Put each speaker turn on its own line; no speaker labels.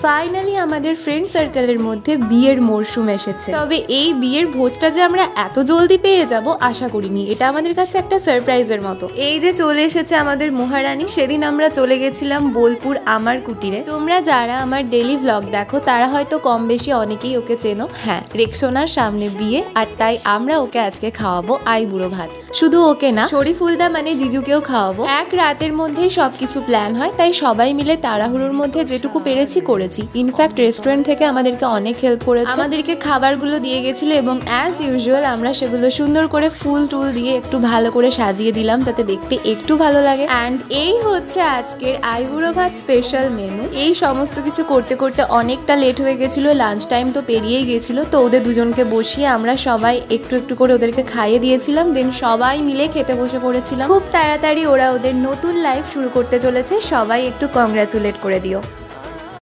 Finally আমাদের friend সার্কেলের মধ্যে বিয়ের মরশুম এসেছে। তবে এই বিয়ের ভোজটা যে আমরা এত জলদি পেয়ে যাব আশা করিনি। এটা আমাদের কাছে একটা সারপ্রাইজের মতো। এই যে চলে এসেছে আমাদের মহারানী। সেদিন আমরা চলে গেছিলাম বোলপুর আমার কুটিরে। তোমরা যারা আমার ডেলি ভ্লগ দেখো তারা হয়তো কম বেশি অনেকেই ওকে চেনো। হ্যাঁ, রেক্সোনার সামনে বিয়ে, আর তাই আমরা ওকে আজকে খাওয়াবো আইবুড়ো ভাত। শুধু ওকে না, শরীফুলদা মানে জিজুকেও খাওয়াবো। এক রাতের মধ্যেই সবকিছু প্ল্যান হয়, তাই সবাই মিলে তাড়াহুড়োর মধ্যে যেটুকু পেরেছি করেছি। ইনফ্যাক্ট রেস্টুরেন্ট থেকে আমাদেরকে অনেক হেল্প করেছে, আমাদেরকে খাবারগুলো দিয়ে গেছিল এবং অ্যাজ ইউজুয়াল আমরা সেগুলো সুন্দর করে ফুল টুল দিয়ে একটু ভালো করে সাজিয়ে দিলাম যাতে দেখতে একটু ভালো লাগে। অ্যান্ড এই হচ্ছে আজকের আইবুড়ো ভাত স্পেশাল মেনু। এই সমস্ত কিছু করতে করতে অনেকটা লেট হয়ে গেছিল, লাঞ্চ টাইম তো পেরিয়েই গেছিল। তো ওদের দুজনকে বসিয়ে আমরা সবাই একটু একটু করে ওদেরকে খাইয়ে দিয়েছিলাম, দেন সবাই মিলে খেতে বসে পড়েছিলাম। খুব তাড়াতাড়ি ওরা ওদের নতুন লাইফ শুরু করতে চলেছে, সবাই একটু কংগ্রাচুলেট করে দিও।